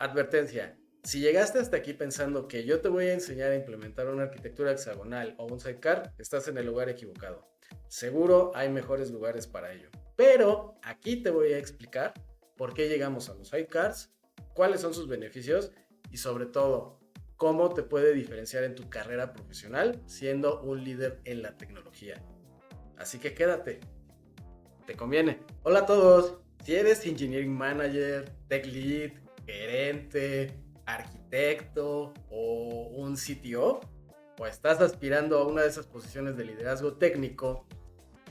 Advertencia, si llegaste hasta aquí pensando que yo te voy a enseñar a implementar una arquitectura hexagonal o un sidecar, estás en el lugar equivocado. Seguro hay mejores lugares para ello. Pero aquí te voy a explicar por qué llegamos a los sidecars, cuáles son sus beneficios y sobre todo cómo te puede diferenciar en tu carrera profesional siendo un líder en la tecnología. Así que quédate, te conviene. Hola a todos. Si eres Engineering Manager, Tech Lead, gerente, arquitecto o un CTO, o estás aspirando a una de esas posiciones de liderazgo técnico,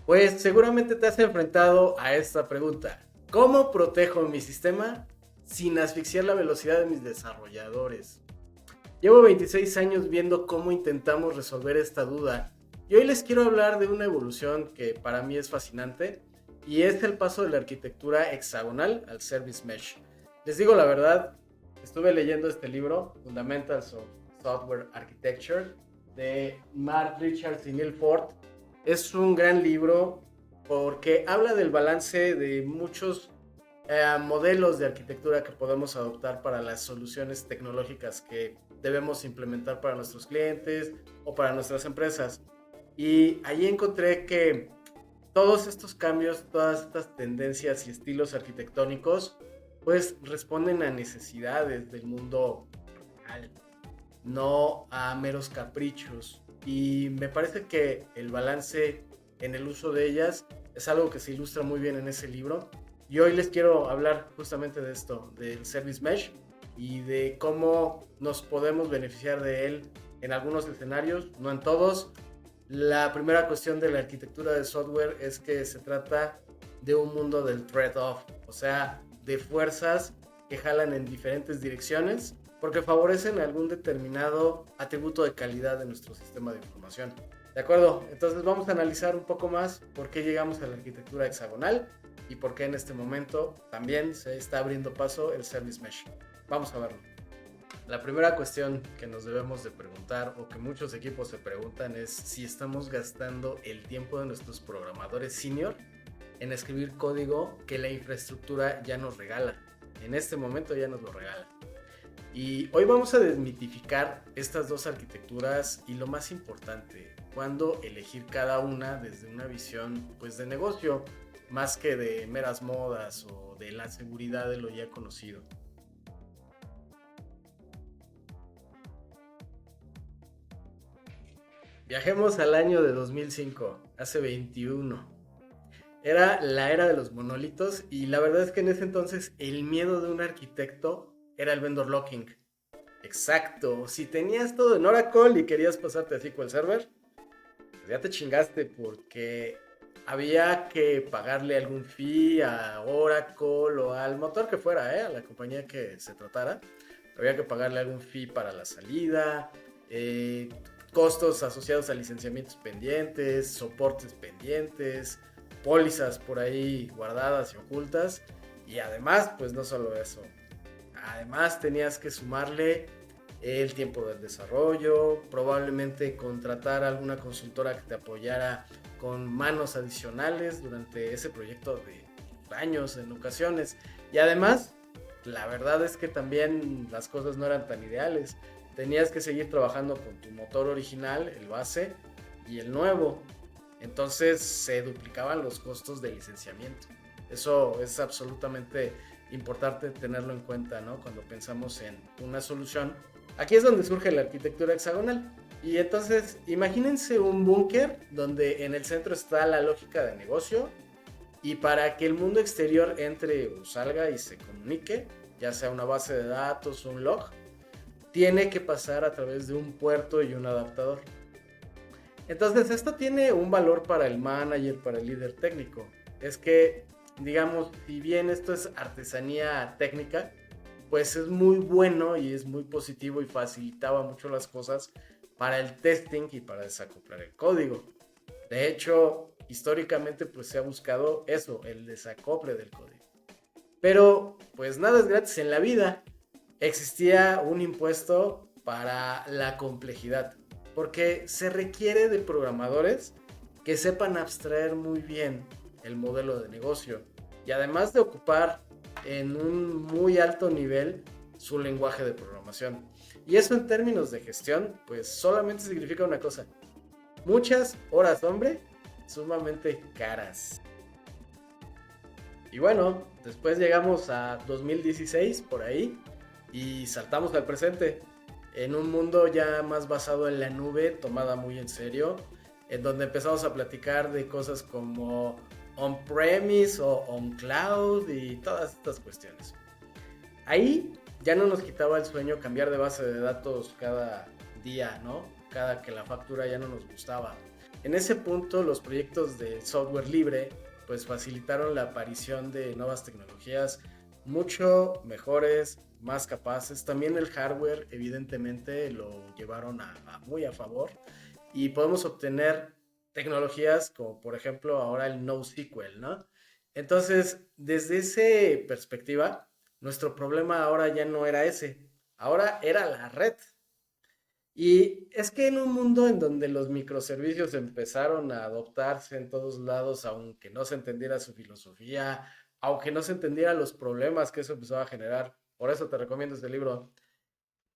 pues seguramente te has enfrentado a esta pregunta. ¿Cómo protejo mi sistema sin asfixiar la velocidad de mis desarrolladores? Llevo 26 años viendo cómo intentamos resolver esta duda y hoy les quiero hablar de una evolución que para mí es fascinante y es el paso de la arquitectura hexagonal al Service Mesh. Les digo la verdad, estuve leyendo este libro, Fundamentals of Software Architecture, de Mark Richards y Neil Ford. Es un gran libro porque habla del balance de muchos modelos de arquitectura que podemos adoptar para las soluciones tecnológicas que debemos implementar para nuestros clientes o para nuestras empresas. Y allí encontré que todos estos cambios, todas estas tendencias y estilos arquitectónicos, pues responden a necesidades del mundo real, no a meros caprichos. Y me parece que el balance en el uso de ellas es algo que se ilustra muy bien en ese libro. Y hoy les quiero hablar justamente de esto, del Service Mesh y de cómo nos podemos beneficiar de él en algunos escenarios, no en todos. La primera cuestión de la arquitectura de software es que se trata de un mundo del trade-off, o sea, de fuerzas que jalan en diferentes direcciones porque favorecen algún determinado atributo de calidad de nuestro sistema de información. ¿De acuerdo? Entonces vamos a analizar un poco más por qué llegamos a la arquitectura hexagonal y por qué en este momento también se está abriendo paso el Service Mesh. Vamos a verlo. La primera cuestión que nos debemos de preguntar o que muchos equipos se preguntan es si estamos gastando el tiempo de nuestros programadores senior en escribir código que la infraestructura ya nos regala. En este momento ya nos lo regala. Y hoy vamos a desmitificar estas dos arquitecturas y lo más importante, cuándo elegir cada una desde una visión pues de negocio, más que de meras modas o de la seguridad de lo ya conocido. Viajemos al año de 2005, hace 21. Era la era de los monolitos y la verdad es que en ese entonces el miedo de un arquitecto era el vendor locking. Exacto, si tenías todo en Oracle y querías pasarte a SQL Server, pues ya te chingaste porque había que pagarle algún fee a Oracle o al motor que fuera, a la compañía que se tratara. Había que pagarle algún fee para la salida, eh, costos asociados a licenciamientos pendientes, soportes pendientes, pólizas por ahí guardadas y ocultas. Y además, pues no solo eso, además tenías que sumarle el tiempo del desarrollo, probablemente contratar a alguna consultora que te apoyara con manos adicionales durante ese proyecto de años en ocasiones. Y además, la verdad es que también las cosas no eran tan ideales. Tenías que seguir trabajando con tu motor original, el base, y el nuevo. Entonces se duplicaban los costos de licenciamiento. Eso es absolutamente importante tenerlo en cuenta, ¿no? Cuando pensamos en una solución. Aquí es donde surge la arquitectura hexagonal. Y entonces, imagínense un búnker donde en el centro está la lógica de negocio y para que el mundo exterior entre o salga y se comunique, ya sea una base de datos o un log, tiene que pasar a través de un puerto y un adaptador. Entonces, esto tiene un valor para el manager, para el líder técnico. Es que, digamos, si bien esto es artesanía técnica, pues es muy bueno y es muy positivo y facilitaba mucho las cosas para el testing y para desacoplar el código. De hecho, históricamente pues se ha buscado eso, el desacople del código. Pero pues nada es gratis en la vida. Existía un impuesto para la complejidad, porque se requiere de programadores que sepan abstraer muy bien el modelo de negocio y además de ocupar en un muy alto nivel su lenguaje de programación. Y eso en términos de gestión, pues solamente significa una cosa: muchas horas, hombre, sumamente caras. Y bueno, después llegamos a 2016 por ahí y saltamos al presente, en un mundo ya más basado en la nube, tomada muy en serio, en donde empezamos a platicar de cosas como on-premise o on-cloud y todas estas cuestiones. Ahí ya no nos quitaba el sueño cambiar de base de datos cada día, ¿no? Cada que la factura ya no nos gustaba. En ese punto, los proyectos de software libre pues facilitaron la aparición de nuevas tecnologías mucho mejores, más capaces. También el hardware evidentemente lo llevaron muy a favor, y podemos obtener tecnologías como por ejemplo ahora el NoSQL, ¿no? Entonces, desde esa perspectiva, nuestro problema ahora ya no era ese, ahora era la red. Y es que en un mundo en donde los microservicios empezaron a adoptarse en todos lados, aunque no se entendiera su filosofía, aunque no se entendiera los problemas que eso empezó a generar, por eso te recomiendo este libro,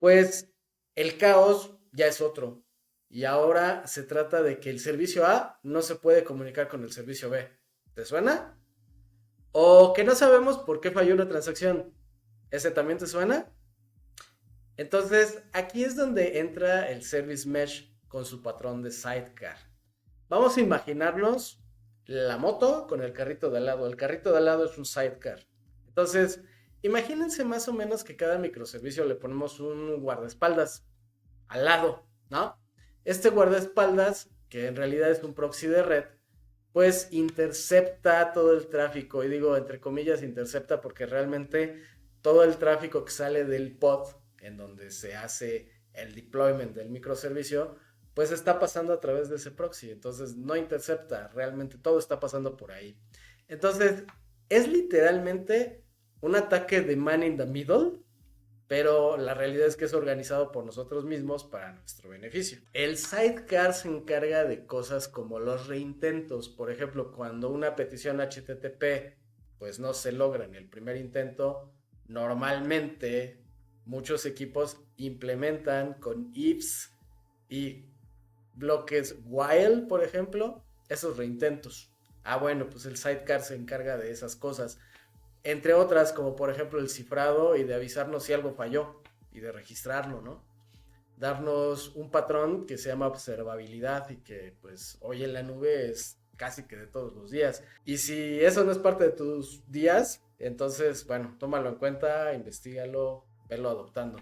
pues el caos ya es otro. Y ahora se trata de que el servicio A no se puede comunicar con el servicio B. ¿Te suena? O que no sabemos por qué falló una transacción. ¿Ese también te suena? Entonces, aquí es donde entra el Service Mesh con su patrón de sidecar. Vamos a imaginarnos la moto con el carrito de al lado. El carrito de al lado es un sidecar. Entonces, imagínense más o menos que cada microservicio le ponemos un guardaespaldas al lado, ¿no? Este guardaespaldas, que en realidad es un proxy de red, pues intercepta todo el tráfico. Y digo entre comillas intercepta porque realmente todo el tráfico que sale del pod en donde se hace el deployment del microservicio, pues está pasando a través de ese proxy. Entonces no intercepta, realmente todo está pasando por ahí. Entonces es literalmente un ataque de man in the middle, pero la realidad es que es organizado por nosotros mismos para nuestro beneficio. El sidecar se encarga de cosas como los reintentos. Por ejemplo, cuando una petición HTTP pues no se logra en el primer intento, normalmente muchos equipos implementan con ifs y bloques while, por ejemplo, esos reintentos. Ah, bueno, pues el sidecar se encarga de esas cosas, entre otras, como por ejemplo el cifrado y de avisarnos si algo falló y de registrarlo, ¿no? Darnos un patrón que se llama observabilidad y que pues hoy en la nube es casi que de todos los días. Y si eso no es parte de tus días, entonces, bueno, tómalo en cuenta, investigalo, velo adoptando.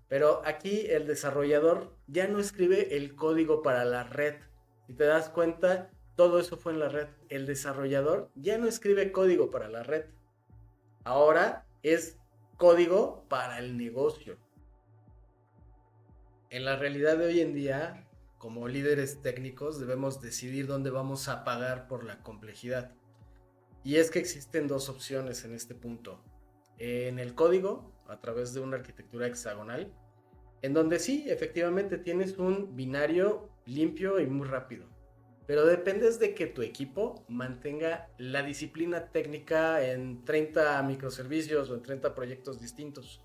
Pero aquí el desarrollador ya no escribe el código para la red. Si te das cuenta, todo eso fue en la red. El desarrollador ya no escribe código para la red. Ahora es código para el negocio. En la realidad de hoy en día, como líderes técnicos, debemos decidir dónde vamos a pagar por la complejidad. Y es que existen dos opciones en este punto. En el código, a través de una arquitectura hexagonal, en donde sí, efectivamente tienes un binario limpio y muy rápido. Pero dependes de que tu equipo mantenga la disciplina técnica en 30 microservicios o en 30 proyectos distintos.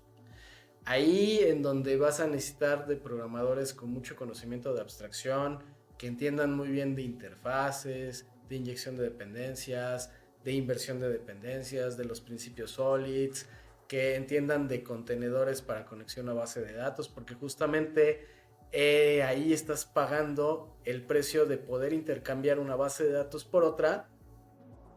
Ahí en donde vas a necesitar de programadores con mucho conocimiento de abstracción, que entiendan muy bien de interfaces, de inyección de dependencias, de inversión de dependencias, de los principios solids, que entiendan de contenedores para conexión a base de datos, porque justamente ahí estás pagando el precio de poder intercambiar una base de datos por otra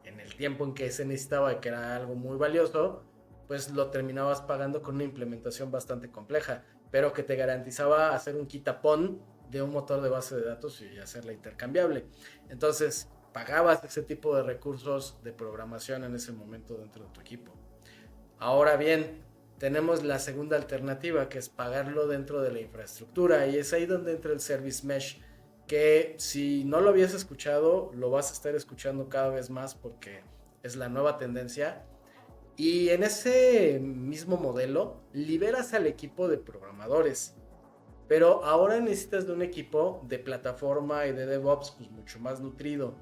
en el tiempo en que se necesitaba, que era algo muy valioso, pues lo terminabas pagando con una implementación bastante compleja, pero que te garantizaba hacer un quitapón de un motor de base de datos y hacerla intercambiable. Entonces, pagabas ese tipo de recursos de programación en ese momento dentro de tu equipo. Ahora bien, tenemos la segunda alternativa, que es pagarlo dentro de la infraestructura, y es ahí donde entra el Service Mesh, que si no lo habías escuchado, lo vas a estar escuchando cada vez más porque es la nueva tendencia. Y en ese mismo modelo, liberas al equipo de programadores, pero ahora necesitas de un equipo de plataforma y de DevOps pues mucho más nutrido,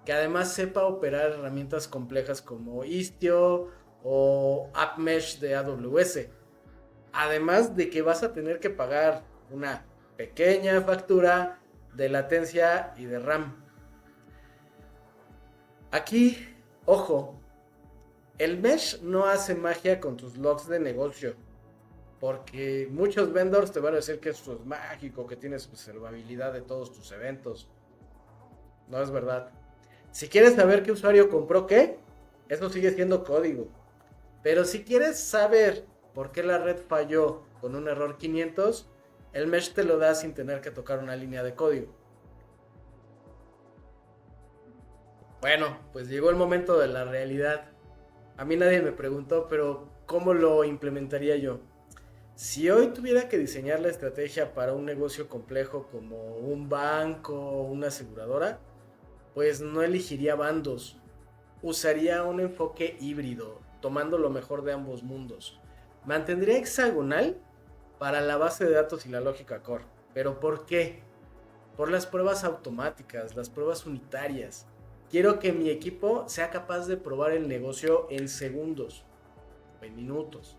que además sepa operar herramientas complejas como Istio o AppMesh de AWS. Además de que vas a tener que pagar una pequeña factura de latencia y de RAM. Aquí, ojo, el mesh no hace magia con tus logs de negocio. Porque muchos vendors te van a decir que esto es mágico, que tienes observabilidad de todos tus eventos. No es verdad. Si quieres saber qué usuario compró qué, eso sigue siendo código. Pero si quieres saber por qué la red falló con un error 500, el mesh te lo da sin tener que tocar una línea de código. Bueno, pues llegó el momento de la realidad. A mí nadie me preguntó, pero ¿cómo lo implementaría yo? Si hoy tuviera que diseñar la estrategia para un negocio complejo como un banco o una aseguradora, pues no elegiría bandos. Usaría un enfoque híbrido, tomando lo mejor de ambos mundos. Mantendría hexagonal para la base de datos y la lógica core. ¿Pero por qué? Por las pruebas automáticas, las pruebas unitarias. Quiero que mi equipo sea capaz de probar el negocio en segundos o en minutos.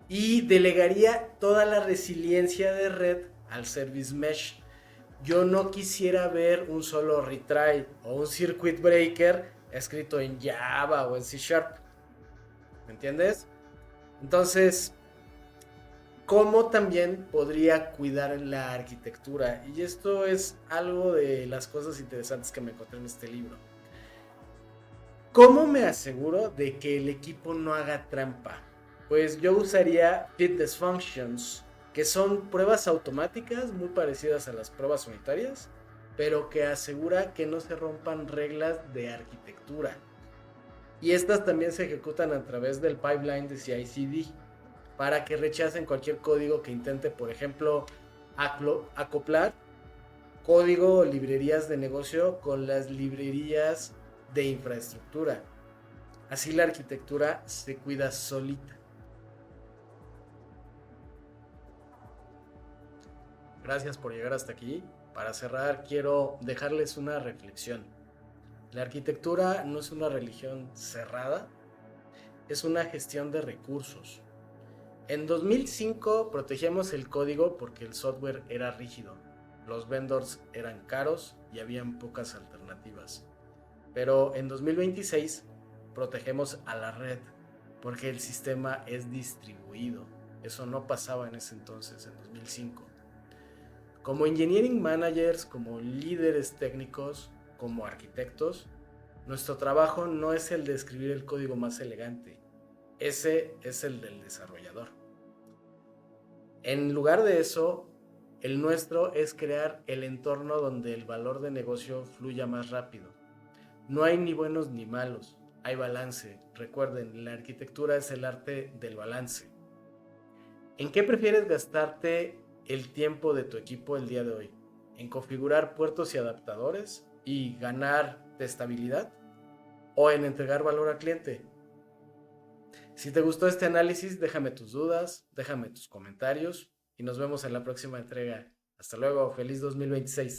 Y delegaría toda la resiliencia de red al service mesh. Yo no quisiera ver un solo retry o un circuit breaker escrito en Java o en C Sharp. ¿Me entiendes? Entonces, ¿cómo también podría cuidar la arquitectura? Y esto es algo de las cosas interesantes que me encontré en este libro. ¿Cómo me aseguro de que el equipo no haga trampa? Pues yo usaría fitness functions, que son pruebas automáticas muy parecidas a las pruebas unitarias, pero que asegura que no se rompan reglas de arquitectura. Y estas también se ejecutan a través del pipeline de CI/CD para que rechacen cualquier código que intente, por ejemplo, acoplar código o librerías de negocio con las librerías de infraestructura. Así la arquitectura se cuida solita. Gracias por llegar hasta aquí. Para cerrar, quiero dejarles una reflexión. La arquitectura no es una religión cerrada, es una gestión de recursos. En 2005 protegíamos el código porque el software era rígido, los vendors eran caros y habían pocas alternativas. Pero en 2026 protegemos a la red porque el sistema es distribuido. Eso no pasaba en ese entonces, en 2005. Como engineering managers, como líderes técnicos, como arquitectos, nuestro trabajo no es el de escribir el código más elegante, ese es el del desarrollador. En lugar de eso, el nuestro es crear el entorno donde el valor de negocio fluya más rápido. No hay ni buenos ni malos, hay balance. Recuerden, la arquitectura es el arte del balance. ¿En qué prefieres gastarte el tiempo de tu equipo el día de hoy? ¿En configurar puertos y adaptadores y ganar de estabilidad? ¿O en entregar valor al cliente? Si te gustó este análisis, déjame tus dudas, déjame tus comentarios y nos vemos en la próxima entrega. Hasta luego, feliz 2026.